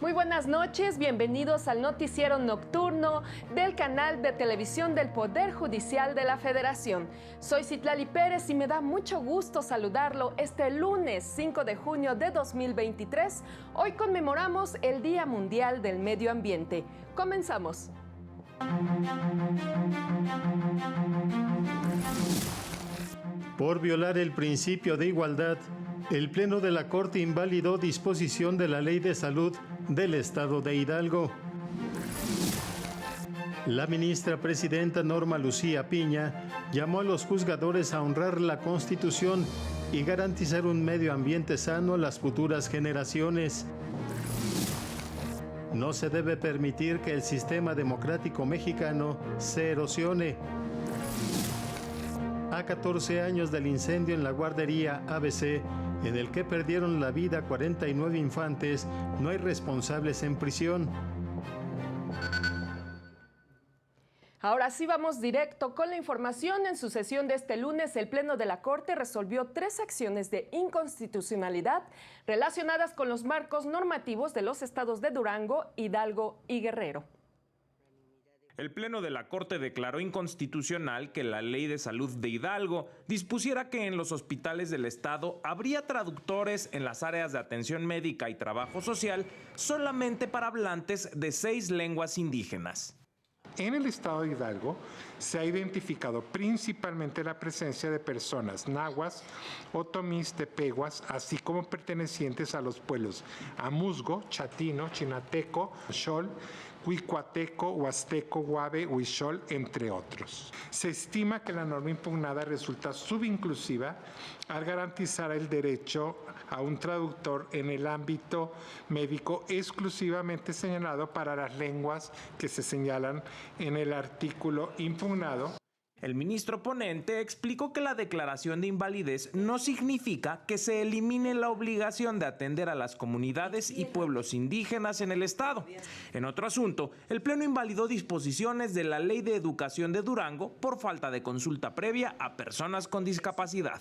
Muy buenas noches, bienvenidos al noticiero nocturno del canal de televisión del Poder Judicial de la Federación. Soy Citlali Pérez y me da mucho gusto saludarlo este lunes 5 de junio de 2023. Hoy conmemoramos el Día Mundial del Medio Ambiente. Comenzamos. Por violar el principio de igualdad, el Pleno de la Corte invalidó disposición de la Ley de Salud del Estado de Hidalgo. La ministra presidenta Norma Lucía Piña llamó a los juzgadores a honrar la Constitución y garantizar un medio ambiente sano a las futuras generaciones. No se debe permitir que el sistema democrático mexicano se erosione. A 14 años del incendio en la guardería ABC, en el que perdieron la vida 49 infantes, no hay responsables en prisión. Ahora sí vamos directo con la información. En su sesión de este lunes, el Pleno de la Corte resolvió 3 acciones de inconstitucionalidad relacionadas con los marcos normativos de los estados de Durango, Hidalgo y Guerrero. El Pleno de la Corte declaró inconstitucional que la Ley de Salud de Hidalgo dispusiera que en los hospitales del estado habría traductores en las áreas de atención médica y trabajo social solamente para hablantes de 6 lenguas indígenas. En el estado de Hidalgo se ha identificado principalmente la presencia de personas nahuas, otomís, tepehuas, así como pertenecientes a los pueblos amuzgo, chatino, chinateco, xol, huicuateco, huasteco, guave, huichol, entre otros. Se estima que la norma impugnada resulta subinclusiva al garantizar el derecho a un traductor en el ámbito médico exclusivamente señalado para las lenguas que se señalan en el artículo impugnado. El ministro ponente explicó que la declaración de invalidez no significa que se elimine la obligación de atender a las comunidades y pueblos indígenas en el estado. En otro asunto, el Pleno invalidó disposiciones de la Ley de Educación de Durango por falta de consulta previa a personas con discapacidad.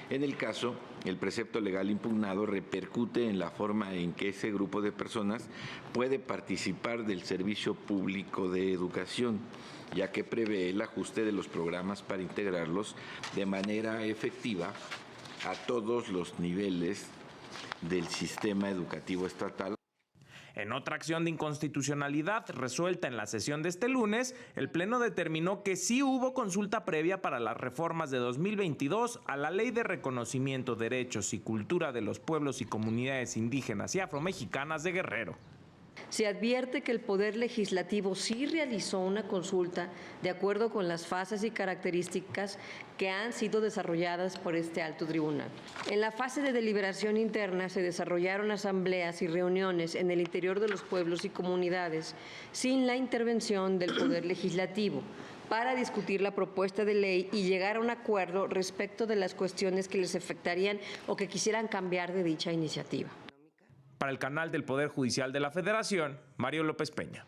En el caso, el precepto legal impugnado repercute en la forma en que ese grupo de personas puede participar del servicio público de educación, ya que prevé el ajuste de los programas para integrarlos de manera efectiva a todos los niveles del sistema educativo estatal. En otra acción de inconstitucionalidad resuelta en la sesión de este lunes, el Pleno determinó que sí hubo consulta previa para las reformas de 2022 a la Ley de Reconocimiento, Derechos y Cultura de los Pueblos y Comunidades Indígenas y Afromexicanas de Guerrero. Se advierte que el Poder Legislativo sí realizó una consulta de acuerdo con las fases y características que han sido desarrolladas por este alto tribunal. En la fase de deliberación interna se desarrollaron asambleas y reuniones en el interior de los pueblos y comunidades sin la intervención del Poder Legislativo para discutir la propuesta de ley y llegar a un acuerdo respecto de las cuestiones que les afectarían o que quisieran cambiar de dicha iniciativa. Para el canal del Poder Judicial de la Federación, Mario López Peña.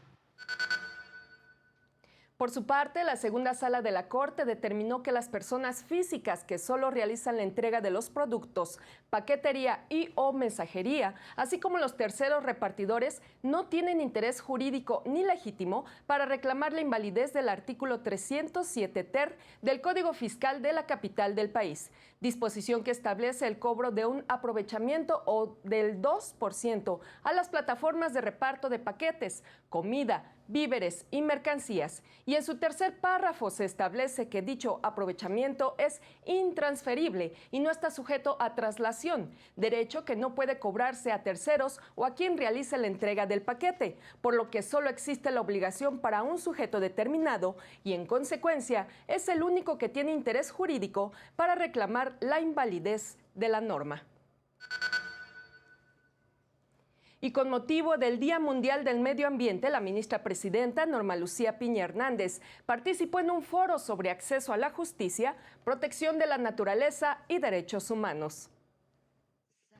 Por su parte, la segunda sala de la Corte determinó que las personas físicas que solo realizan la entrega de los productos, paquetería y o mensajería, así como los terceros repartidores, no tienen interés jurídico ni legítimo para reclamar la invalidez del artículo 307 ter del Código Fiscal de la capital del país, disposición que establece el cobro de un aprovechamiento o del 2% a las plataformas de reparto de paquetes, comida, víveres y mercancías. Y en su tercer párrafo se establece que dicho aprovechamiento es intransferible y no está sujeto a traslación, derecho que no puede cobrarse a terceros o a quien realice la entrega del paquete, por lo que solo existe la obligación para un sujeto determinado y en consecuencia es el único que tiene interés jurídico para reclamar la invalidez de la norma. Y con motivo del Día Mundial del Medio Ambiente, la ministra presidenta Norma Lucía Piña Hernández participó en un foro sobre acceso a la justicia, protección de la naturaleza y derechos humanos.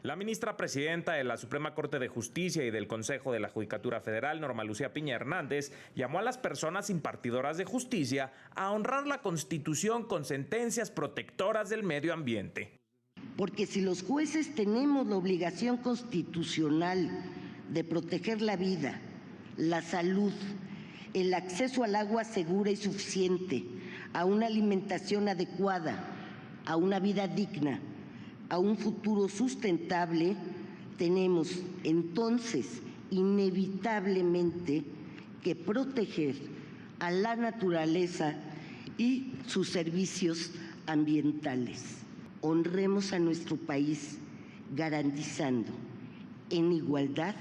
La ministra presidenta de la Suprema Corte de Justicia y del Consejo de la Judicatura Federal, Norma Lucía Piña Hernández, llamó a las personas impartidoras de justicia a honrar la Constitución con sentencias protectoras del medio ambiente. Porque si los jueces tenemos la obligación constitucional de proteger la vida, la salud, el acceso al agua segura y suficiente, a una alimentación adecuada, a una vida digna, a un futuro sustentable, tenemos entonces inevitablemente que proteger a la naturaleza y sus servicios ambientales. Honremos a nuestro país garantizando en igualdad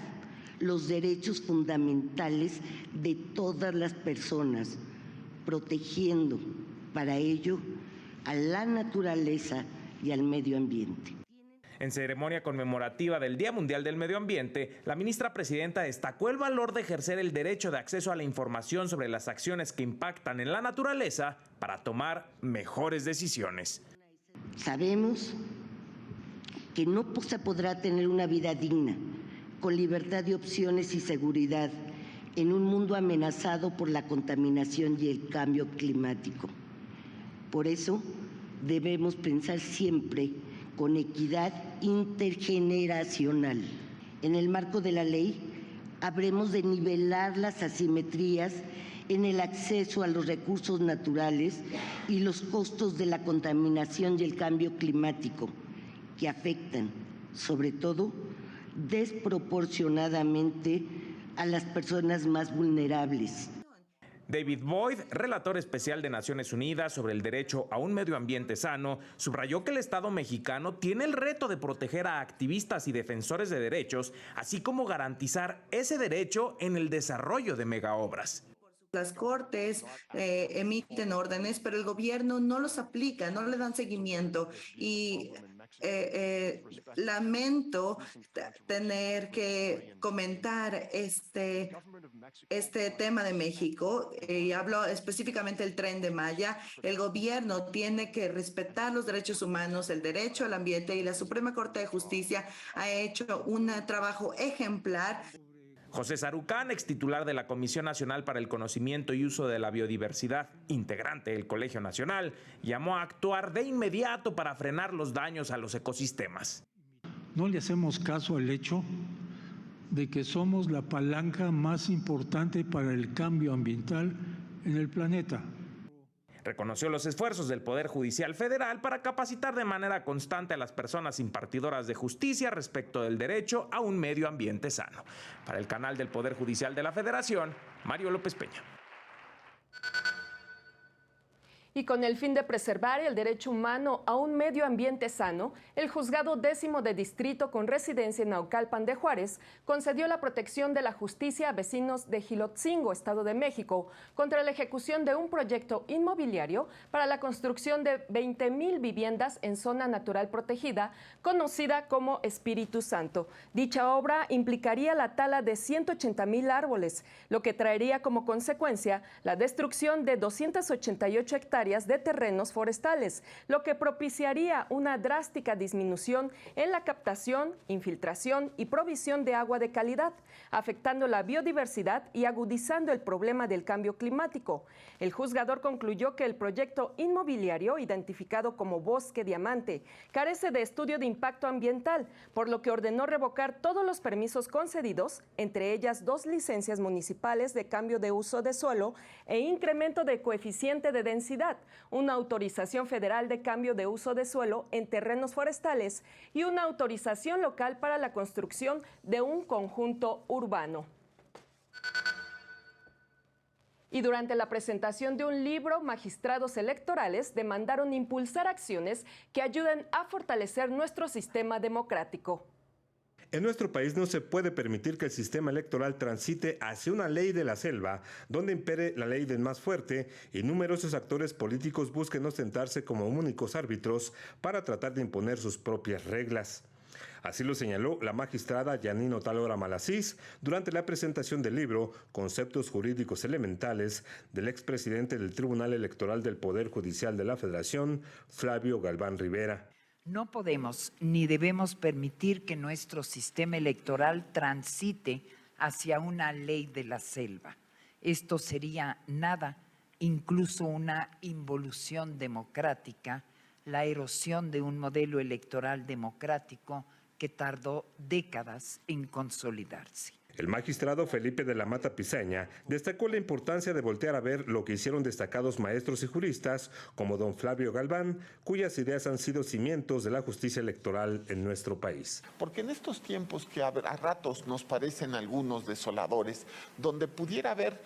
los derechos fundamentales de todas las personas, protegiendo para ello a la naturaleza y al medio ambiente. En ceremonia conmemorativa del Día Mundial del Medio Ambiente, la ministra presidenta destacó el valor de ejercer el derecho de acceso a la información sobre las acciones que impactan en la naturaleza para tomar mejores decisiones. Sabemos que no se podrá tener una vida digna, con libertad de opciones y seguridad, en un mundo amenazado por la contaminación y el cambio climático. Por eso, debemos pensar siempre con equidad intergeneracional. En el marco de la ley, habremos de nivelar las asimetrías en el acceso a los recursos naturales y los costos de la contaminación y el cambio climático, que afectan, sobre todo, desproporcionadamente a las personas más vulnerables. David Boyd, relator especial de Naciones Unidas sobre el derecho a un medio ambiente sano, subrayó que el Estado mexicano tiene el reto de proteger a activistas y defensores de derechos, así como garantizar ese derecho en el desarrollo de megaobras. Las cortes emiten órdenes, pero el gobierno no los aplica, no le dan seguimiento y lamento tener que comentar este tema de México y hablo específicamente del Tren de Maya. El gobierno tiene que respetar los derechos humanos, el derecho al ambiente, y la Suprema Corte de Justicia ha hecho un trabajo ejemplar. José Sarucán, extitular de la Comisión Nacional para el Conocimiento y Uso de la Biodiversidad, integrante del Colegio Nacional, llamó a actuar de inmediato para frenar los daños a los ecosistemas. No le hacemos caso al hecho de que somos la palanca más importante para el cambio ambiental en el planeta. Reconoció los esfuerzos del Poder Judicial Federal para capacitar de manera constante a las personas impartidoras de justicia respecto del derecho a un medio ambiente sano. Para el canal del Poder Judicial de la Federación, Mario López Peña. Y con el fin de preservar el derecho humano a un medio ambiente sano, el Juzgado 10º de Distrito con residencia en Naucalpan de Juárez concedió la protección de la justicia a vecinos de Jilotzingo, Estado de México, contra la ejecución de un proyecto inmobiliario para la construcción de 20,000 viviendas en zona natural protegida, conocida como Espíritu Santo. Dicha obra implicaría la tala de 180,000 árboles, lo que traería como consecuencia la destrucción de 288 hectáreas de terrenos forestales, lo que propiciaría una drástica disminución en la captación, infiltración y provisión de agua de calidad, afectando la biodiversidad y agudizando el problema del cambio climático. El juzgador concluyó que el proyecto inmobiliario, identificado como Bosque Diamante, carece de estudio de impacto ambiental, por lo que ordenó revocar todos los permisos concedidos, entre ellas 2 licencias municipales de cambio de uso de suelo e incremento de coeficiente de densidad, una autorización federal de cambio de uso de suelo en terrenos forestales y una autorización local para la construcción de un conjunto urbano. Y durante la presentación de un libro, magistrados electorales demandaron impulsar acciones que ayuden a fortalecer nuestro sistema democrático. En nuestro país no se puede permitir que el sistema electoral transite hacia una ley de la selva, donde impere la ley del más fuerte y numerosos actores políticos busquen ostentarse como únicos árbitros para tratar de imponer sus propias reglas. Así lo señaló la magistrada Yanino Talora Malasís durante la presentación del libro Conceptos Jurídicos Elementales del expresidente del Tribunal Electoral del Poder Judicial de la Federación, Flavio Galván Rivera. No podemos ni debemos permitir que nuestro sistema electoral transite hacia una ley de la selva. Esto sería nada, incluso una involución democrática, la erosión de un modelo electoral democrático que tardó décadas en consolidarse. El magistrado Felipe de la Mata Piseña destacó la importancia de voltear a ver lo que hicieron destacados maestros y juristas como don Flavio Galván, cuyas ideas han sido cimientos de la justicia electoral en nuestro país. Porque en estos tiempos que a ratos nos parecen algunos desoladores, donde pudiera haber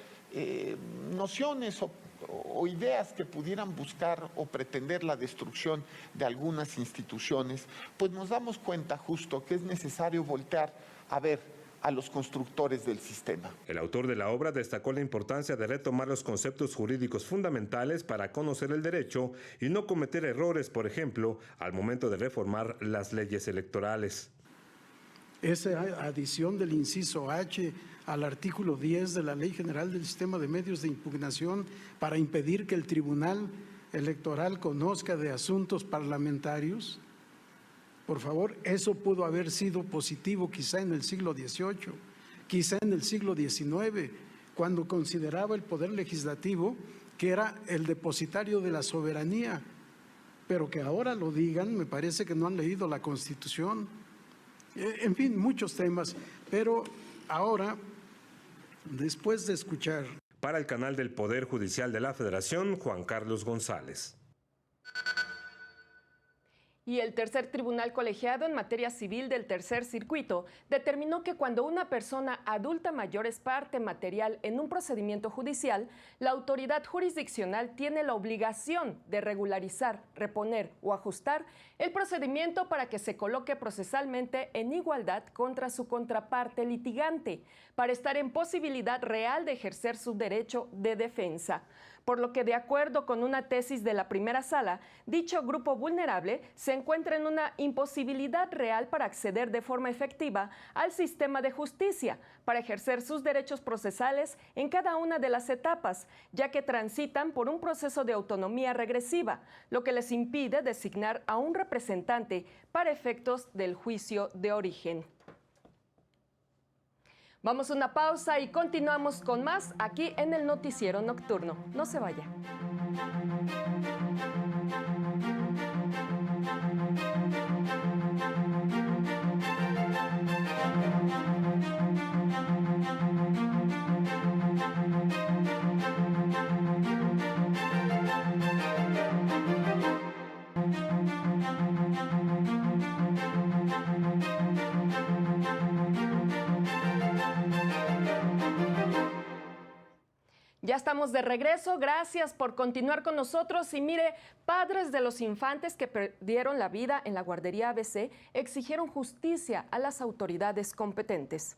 nociones o ideas que pudieran buscar o pretender la destrucción de algunas instituciones, pues nos damos cuenta justo que es necesario voltear a ver a los constructores del sistema. El autor de la obra destacó la importancia de retomar los conceptos jurídicos fundamentales para conocer el derecho y no cometer errores, por ejemplo, al momento de reformar las leyes electorales. Esa adición del inciso H al artículo 10 de la Ley General del Sistema de Medios de Impugnación para impedir que el Tribunal Electoral conozca de asuntos parlamentarios. Por favor, eso pudo haber sido positivo quizá en el siglo XVIII, quizá en el siglo XIX, cuando consideraba el Poder Legislativo que era el depositario de la soberanía. Pero que ahora lo digan, me parece que no han leído la Constitución. En fin, muchos temas. Pero ahora, después de escuchar... Para el canal del Poder Judicial de la Federación, Juan Carlos González. Y el tercer tribunal colegiado en materia civil del tercer circuito determinó que cuando una persona adulta mayor es parte material en un procedimiento judicial, la autoridad jurisdiccional tiene la obligación de regularizar, reponer o ajustar el procedimiento para que se coloque procesalmente en igualdad contra su contraparte litigante, para estar en posibilidad real de ejercer su derecho de defensa. Por lo que, de acuerdo con una tesis de la primera sala, dicho grupo vulnerable se encuentra en una imposibilidad real para acceder de forma efectiva al sistema de justicia, para ejercer sus derechos procesales en cada una de las etapas, ya que transitan por un proceso de autonomía regresiva, lo que les impide designar a un representante para efectos del juicio de origen. Vamos a una pausa y continuamos con más aquí en el Noticiero Nocturno. No se vaya. Ya estamos de regreso, gracias por continuar con nosotros y mire, padres de los infantes que perdieron la vida en la guardería ABC exigieron justicia a las autoridades competentes.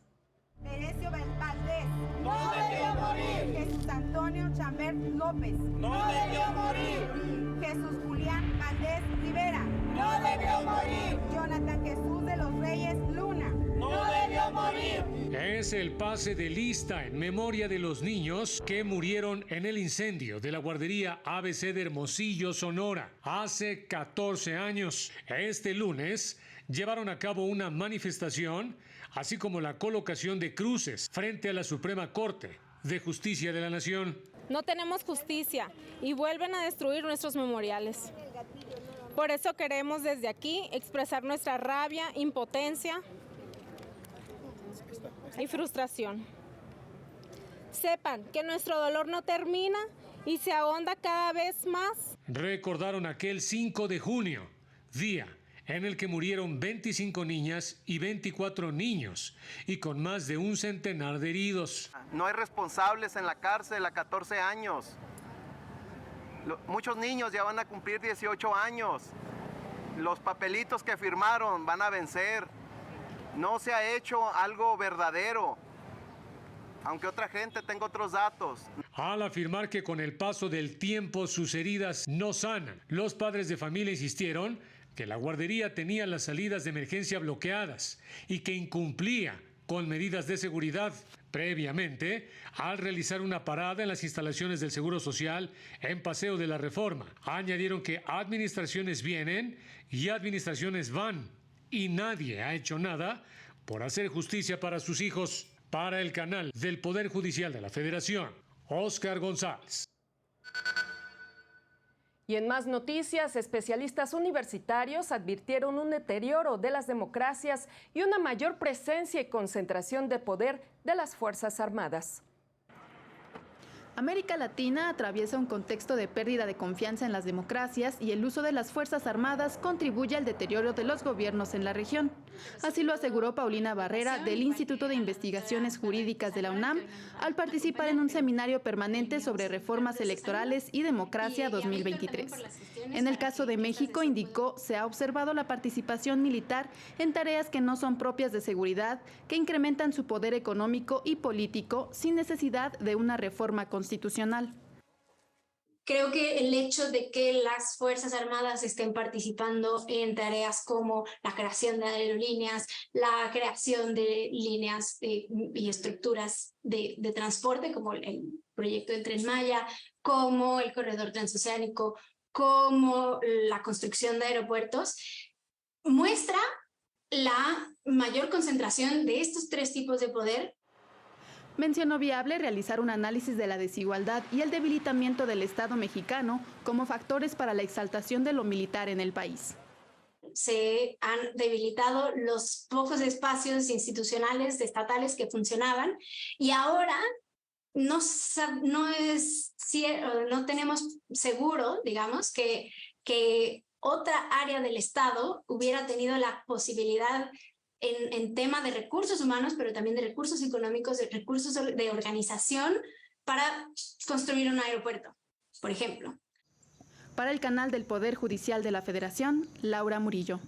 Teresio Valdés, no debió morir. Jesús Antonio Chambert López, no debió morir. Jesús Julián Valdés Rivera, no debió morir. Jonathan Jesús de los Reyes Luna, no debió morir. Es el pase de lista en memoria de los niños que murieron en el incendio de la guardería ABC de Hermosillo, Sonora, hace 14 años. Este lunes llevaron a cabo una manifestación, así como la colocación de cruces frente a la Suprema Corte de Justicia de la Nación. No tenemos justicia y vuelven a destruir nuestros memoriales. Por eso queremos desde aquí expresar nuestra rabia, impotencia y frustración. Sepan que nuestro dolor no termina y se ahonda cada vez más. Recordaron aquel 5 de junio, día en el que murieron 25 niñas y 24 niños, y con más de un centenar de heridos. No hay responsables en la cárcel a 14 años. Muchos niños ya van a cumplir 18 años. Los papelitos que firmaron van a vencer. No se ha hecho algo verdadero, aunque otra gente tenga otros datos. Al afirmar que con el paso del tiempo sus heridas no sanan, los padres de familia insistieron que la guardería tenía las salidas de emergencia bloqueadas y que incumplía con medidas de seguridad. previamente al realizar una parada en las instalaciones del Seguro Social en Paseo de la Reforma. Añadieron que administraciones vienen y administraciones van y nadie ha hecho nada por hacer justicia para sus hijos. Para el canal del Poder Judicial de la Federación, Óscar González. Y en más noticias, especialistas universitarios advirtieron un deterioro de las democracias y una mayor presencia y concentración de poder de las Fuerzas Armadas. América Latina atraviesa un contexto de pérdida de confianza en las democracias y el uso de las Fuerzas Armadas contribuye al deterioro de los gobiernos en la región. Así lo aseguró Paulina Barrera del Instituto de Investigaciones Jurídicas de la UNAM al participar en un seminario permanente sobre reformas electorales y democracia 2023. En el caso de México, indicó, se ha observado la participación militar en tareas que no son propias de seguridad, que incrementan su poder económico y político sin necesidad de una reforma constitucional. Creo que el hecho de que las Fuerzas Armadas estén participando en tareas como la creación de aerolíneas, la creación de líneas y estructuras de transporte, como el proyecto de Tren Maya, como el corredor transoceánico, como la construcción de aeropuertos, muestra la mayor concentración de estos tres tipos de poder. Mencionó viable realizar un análisis de la desigualdad y el debilitamiento del Estado mexicano como factores para la exaltación de lo militar en el país. Se han debilitado los pocos espacios institucionales estatales que funcionaban y ahora no tenemos seguro, digamos, que otra área del Estado hubiera tenido la posibilidad en tema de recursos humanos, pero también de recursos económicos, de recursos de organización para construir un aeropuerto, por ejemplo. Para el canal del Poder Judicial de la Federación, Laura Murillo.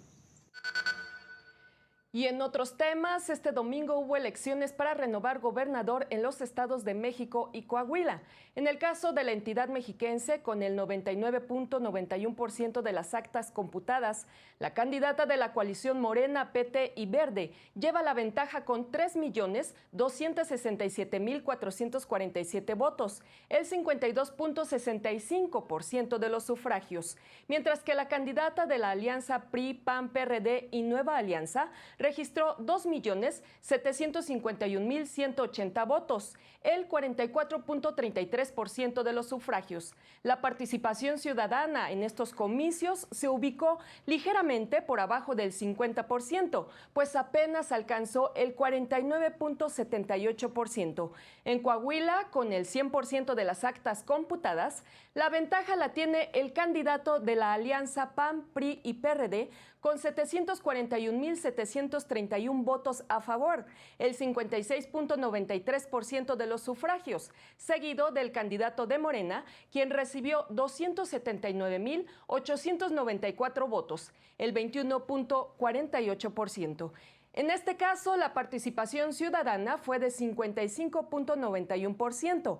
Y en otros temas, este domingo hubo elecciones para renovar gobernador en los estados de México y Coahuila. En el caso de la entidad mexiquense, con el 99.91% de las actas computadas, la candidata de la coalición Morena, PT y Verde lleva la ventaja con 3.267.447 votos, el 52.65% de los sufragios, mientras que la candidata de la alianza PRI, PAN, PRD y Nueva Alianza registró 2.751.180 votos, el 44.33% de los sufragios. La participación ciudadana en estos comicios se ubicó ligeramente por abajo del 50%, pues apenas alcanzó el 49.78%. En Coahuila, con el 100% de las actas computadas, la ventaja la tiene el candidato de la alianza PAN, PRI y PRD, con 741.731 votos a favor, el 56.93% de los sufragios, seguido del candidato de Morena, quien recibió 279.894 votos, el 21.48%. En este caso, la participación ciudadana fue de 55.91%.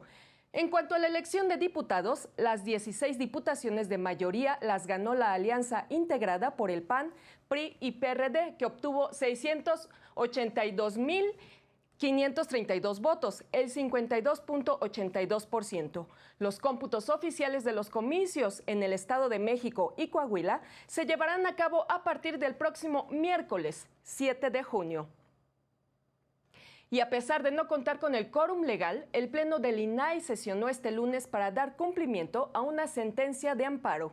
En cuanto a la elección de diputados, las 16 diputaciones de mayoría las ganó la alianza integrada por el PAN, PRI y PRD, que obtuvo 682.532 votos, el 52.82%. Los cómputos oficiales de los comicios en el Estado de México y Coahuila se llevarán a cabo a partir del próximo miércoles 7 de junio. Y a pesar de no contar con el quórum legal, el Pleno del INAI sesionó este lunes para dar cumplimiento a una sentencia de amparo.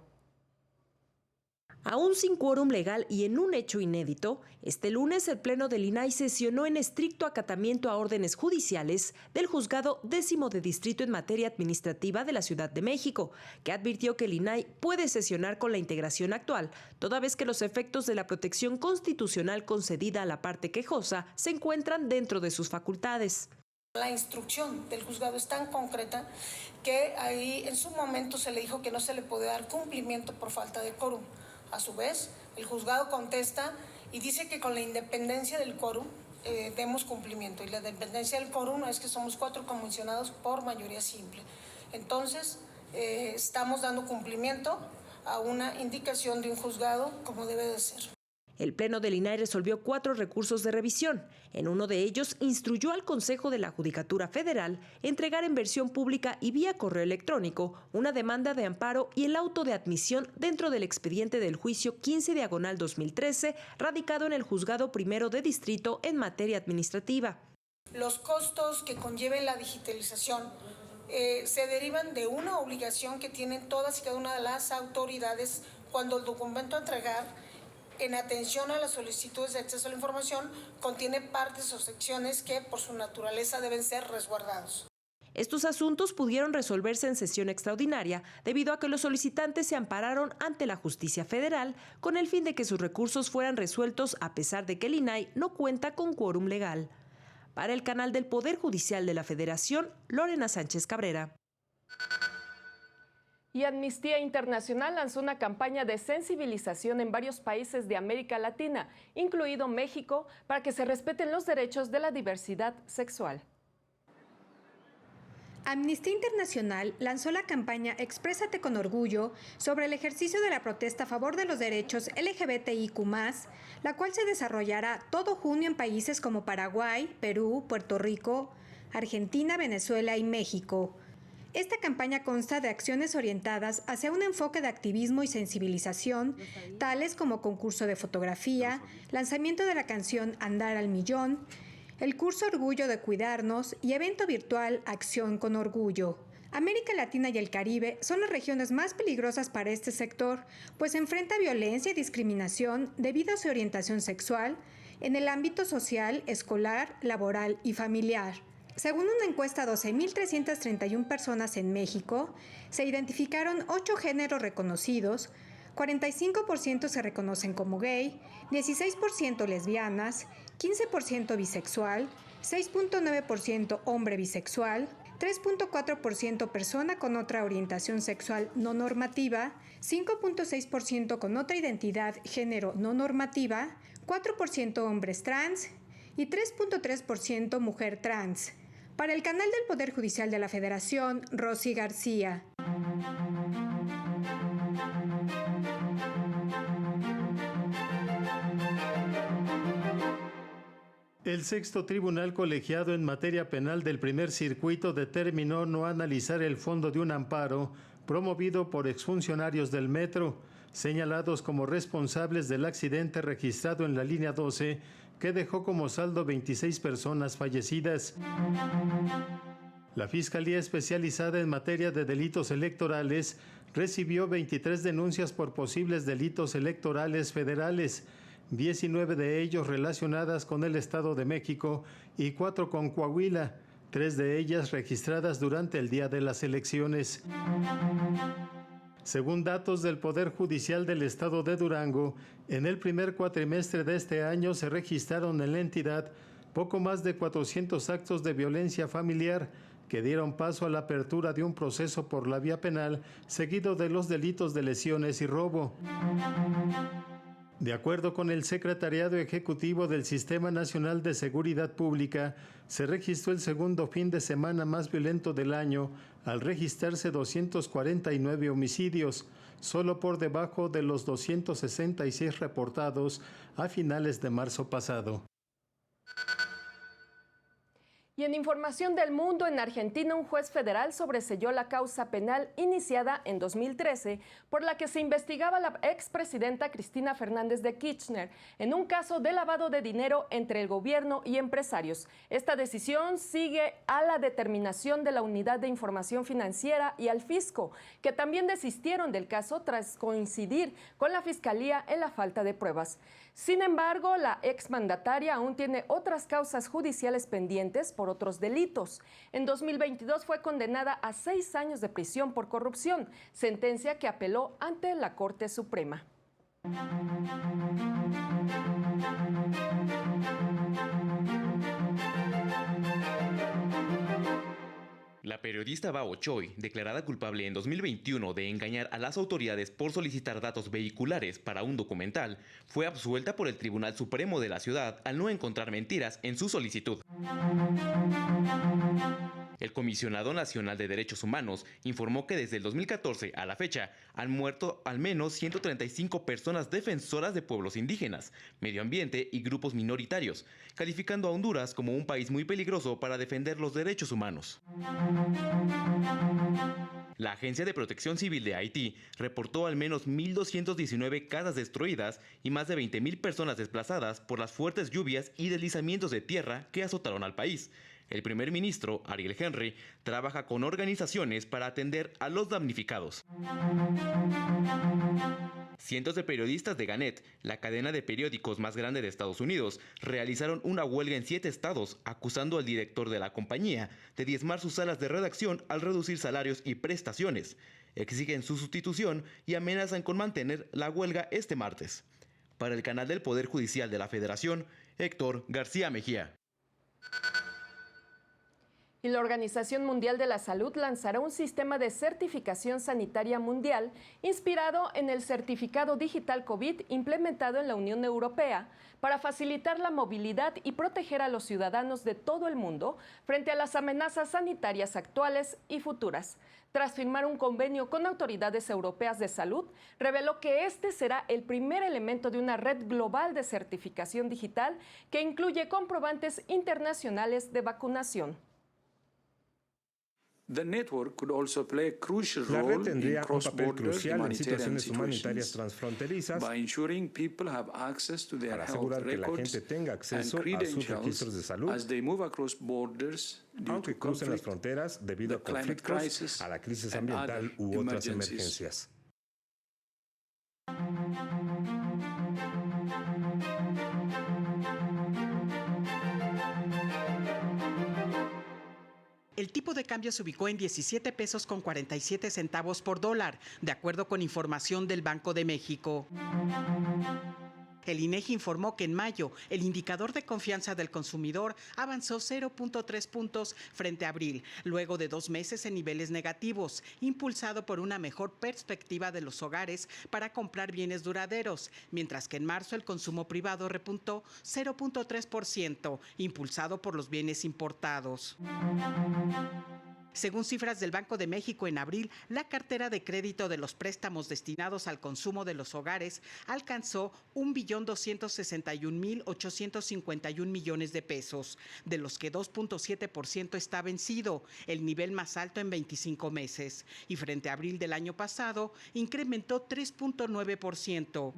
Aún sin quórum legal y en un hecho inédito, este lunes el Pleno del INAI sesionó en estricto acatamiento a órdenes judiciales del Juzgado 10º de Distrito en materia administrativa de la Ciudad de México, que advirtió que el INAI puede sesionar con la integración actual, toda vez que los efectos de la protección constitucional concedida a la parte quejosa se encuentran dentro de sus facultades. La instrucción del juzgado es tan concreta que ahí en su momento se le dijo que no se le puede dar cumplimiento por falta de quórum. A su vez, el juzgado contesta y dice que con la independencia del quórum demos cumplimiento. Y la dependencia del quórum es que somos 4 comisionados por mayoría simple. Entonces, estamos dando cumplimiento a una indicación de un juzgado como debe de ser. El Pleno del INAI resolvió 4 recursos de revisión. En uno de ellos, instruyó al Consejo de la Judicatura Federal entregar en versión pública y vía correo electrónico una demanda de amparo y el auto de admisión dentro del expediente del juicio 15/2013, radicado en el Juzgado Primero de Distrito en materia administrativa. Los costos que conlleve la digitalización se derivan de una obligación que tienen todas y cada una de las autoridades cuando el documento a entregar, en atención a las solicitudes de acceso a la información, contiene partes o secciones que por su naturaleza deben ser resguardados. Estos asuntos pudieron resolverse en sesión extraordinaria debido a que los solicitantes se ampararon ante la justicia federal con el fin de que sus recursos fueran resueltos a pesar de que el INAI no cuenta con quórum legal. Para el canal del Poder Judicial de la Federación, Lorena Sánchez Cabrera. Y Amnistía Internacional lanzó una campaña de sensibilización en varios países de América Latina, incluido México, para que se respeten los derechos de la diversidad sexual. Amnistía Internacional lanzó la campaña Exprésate con Orgullo sobre el ejercicio de la protesta a favor de los derechos LGBTIQ+, la cual se desarrollará todo junio en países como Paraguay, Perú, Puerto Rico, Argentina, Venezuela y México. Esta campaña consta de acciones orientadas hacia un enfoque de activismo y sensibilización, tales como concurso de fotografía, lanzamiento de la canción Andar al Millón, el curso Orgullo de Cuidarnos y evento virtual Acción con Orgullo. América Latina y el Caribe son las regiones más peligrosas para este sector, pues enfrenta violencia y discriminación debido a su orientación sexual en el ámbito social, escolar, laboral y familiar. Según una encuesta a 12.331 personas en México, se identificaron 8 géneros reconocidos, 45% se reconocen como gay, 16% lesbianas, 15% bisexual, 6.9% hombre bisexual, 3.4% persona con otra orientación sexual no normativa, 5.6% con otra identidad género no normativa, 4% hombres trans y 3.3% mujer trans. Para el canal del Poder Judicial de la Federación, Rosy García. El sexto tribunal colegiado en materia penal del primer circuito determinó no analizar el fondo de un amparo promovido por exfuncionarios del metro, señalados como responsables del accidente registrado en la línea 12, que dejó como saldo 26 personas fallecidas. La Fiscalía Especializada en Materia de Delitos Electorales recibió 23 denuncias por posibles delitos electorales federales, 19 de ellos relacionadas con el Estado de México y 4 con Coahuila, 3 de ellas registradas durante el día de las elecciones. Según datos del Poder Judicial del Estado de Durango, en el primer cuatrimestre de este año se registraron en la entidad poco más de 400 actos de violencia familiar que dieron paso a la apertura de un proceso por la vía penal, seguido de los delitos de lesiones y robo. De acuerdo con el Secretariado Ejecutivo del Sistema Nacional de Seguridad Pública, se registró el segundo fin de semana más violento del año, al registrarse 249 homicidios, solo por debajo de los 266 reportados a finales de marzo pasado. Y en información del mundo, en Argentina, un juez federal sobreseyó la causa penal iniciada en 2013 por la que se investigaba a la expresidenta Cristina Fernández de Kirchner en un caso de lavado de dinero entre el gobierno y empresarios. Esta decisión sigue a la determinación de la Unidad de Información Financiera y al fisco, que también desistieron del caso tras coincidir con la Fiscalía en la falta de pruebas. Sin embargo, la exmandataria aún tiene otras causas judiciales pendientes por otros delitos. En 2022 fue condenada a 6 años de prisión por corrupción, sentencia que apeló ante la Corte Suprema. La periodista Bao Choi, declarada culpable en 2021 de engañar a las autoridades por solicitar datos vehiculares para un documental, fue absuelta por el Tribunal Supremo de la ciudad al no encontrar mentiras en su solicitud. El Comisionado Nacional de Derechos Humanos informó que desde el 2014 a la fecha han muerto al menos 135 personas defensoras de pueblos indígenas, medio ambiente y grupos minoritarios, calificando a Honduras como un país muy peligroso para defender los derechos humanos. La Agencia de Protección Civil de Haití reportó al menos 1.219 casas destruidas y más de 20.000 personas desplazadas por las fuertes lluvias y deslizamientos de tierra que azotaron al país. El primer ministro, Ariel Henry, trabaja con organizaciones para atender a los damnificados. Cientos de periodistas de Gannett, la cadena de periódicos más grande de Estados Unidos, realizaron una huelga en 7 estados, acusando al director de la compañía de diezmar sus salas de redacción al reducir salarios y prestaciones. Exigen su sustitución y amenazan con mantener la huelga este martes. Para el canal del Poder Judicial de la Federación, Héctor García Mejía. Y la Organización Mundial de la Salud lanzará un sistema de certificación sanitaria mundial inspirado en el certificado digital COVID implementado en la Unión Europea para facilitar la movilidad y proteger a los ciudadanos de todo el mundo frente a las amenazas sanitarias actuales y futuras. Tras firmar un convenio con autoridades europeas de salud, reveló que este será el primer elemento de una red global de certificación digital que incluye comprobantes internacionales de vacunación. La red tendría un papel crucial en situaciones humanitarias transfronterizas para asegurar que la gente tenga acceso a sus registros de salud, aunque crucen las fronteras debido a conflictos, a la crisis ambiental u otras emergencias. El tipo de cambio se ubicó en 17 pesos con 47 centavos por dólar, de acuerdo con información del Banco de México. El INEGI informó que en mayo el indicador de confianza del consumidor avanzó 0.3 puntos frente a abril, luego de 2 meses en niveles negativos, impulsado por una mejor perspectiva de los hogares para comprar bienes duraderos, mientras que en marzo el consumo privado repuntó 0.3%, impulsado por los bienes importados. Según cifras del Banco de México, en abril, la cartera de crédito de los préstamos destinados al consumo de los hogares alcanzó 1.261.851 millones de pesos, de los que 2.7% está vencido, el nivel más alto en 25 meses, y frente a abril del año pasado, incrementó 3.9%.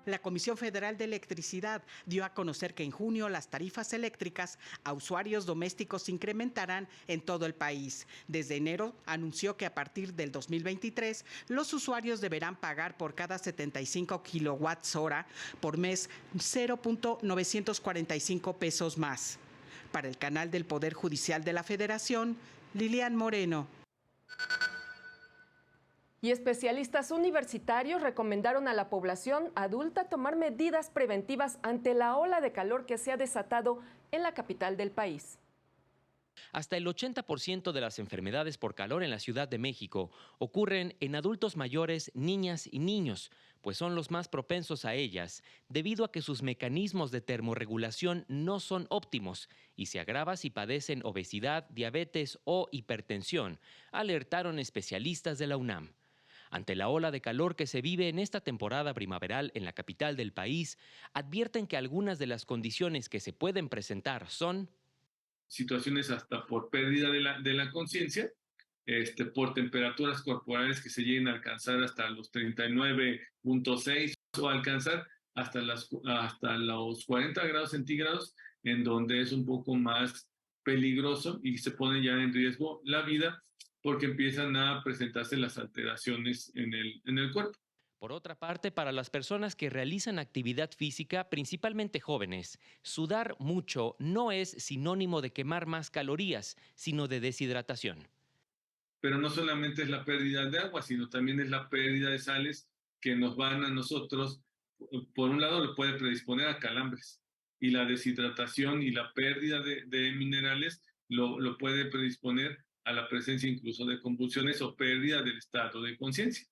La Comisión Federal de Electricidad dio a conocer que en junio las tarifas eléctricas a usuarios domésticos incrementarán en todo el país. Desde enero anunció que a partir del 2023 los usuarios deberán pagar por cada 75 kilowatts-hora por mes 0.945 pesos más. Para el canal del Poder Judicial de la Federación, Lilian Moreno. Y especialistas universitarios recomendaron a la población adulta tomar medidas preventivas ante la ola de calor que se ha desatado en la capital del país. Hasta el 80% de las enfermedades por calor en la Ciudad de México ocurren en adultos mayores, niñas y niños, pues son los más propensos a ellas, debido a que sus mecanismos de termorregulación no son óptimos y se agrava si padecen obesidad, diabetes o hipertensión, alertaron especialistas de la UNAM. Ante la ola de calor que se vive en esta temporada primaveral en la capital del país, advierten que algunas de las condiciones que se pueden presentar son situaciones hasta por pérdida de la conciencia, por temperaturas corporales que se lleguen a alcanzar hasta los 39.6 o alcanzar hasta los 40 grados centígrados, en donde es un poco más peligroso y se pone ya en riesgo la vida, porque empiezan a presentarse las alteraciones en el cuerpo. Por otra parte, para las personas que realizan actividad física, principalmente jóvenes, sudar mucho no es sinónimo de quemar más calorías, sino de deshidratación. Pero no solamente es la pérdida de agua, sino también es la pérdida de sales que nos van a nosotros, por un lado, le puede predisponer a calambres, y la deshidratación y la pérdida de minerales lo puede predisponer a la presencia incluso de convulsiones o pérdida del estado de conciencia.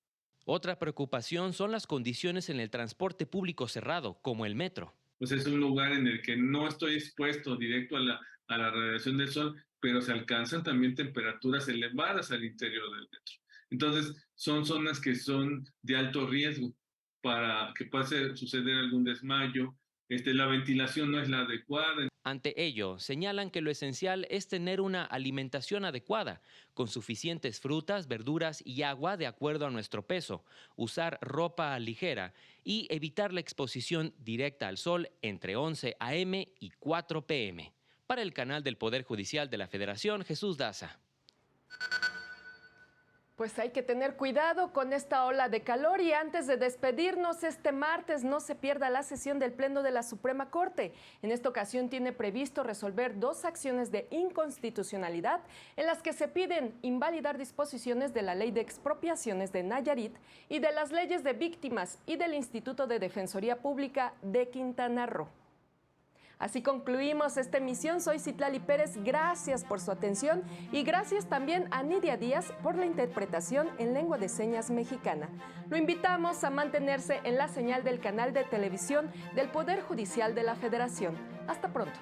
Otra preocupación son las condiciones en el transporte público cerrado, como el metro. Pues es un lugar en el que no estoy expuesto directo a la radiación del sol, pero se alcanzan también temperaturas elevadas al interior del metro. Entonces, son zonas que son de alto riesgo para que pueda suceder algún desmayo. La ventilación no es la adecuada. Ante ello, señalan que lo esencial es tener una alimentación adecuada, con suficientes frutas, verduras y agua de acuerdo a nuestro peso, usar ropa ligera y evitar la exposición directa al sol entre 11 a.m. y 4 p.m. Para el canal del Poder Judicial de la Federación, Jesús Daza. Pues hay que tener cuidado con esta ola de calor y antes de despedirnos este martes no se pierda la sesión del Pleno de la Suprema Corte. En esta ocasión tiene previsto resolver 2 acciones de inconstitucionalidad en las que se piden invalidar disposiciones de la Ley de Expropiaciones de Nayarit y de las leyes de víctimas y del Instituto de Defensoría Pública de Quintana Roo. Así concluimos esta emisión. Soy Citlali Pérez, gracias por su atención y gracias también a Nidia Díaz por la interpretación en lengua de señas mexicana. Lo invitamos a mantenerse en la señal del canal de televisión del Poder Judicial de la Federación. Hasta pronto.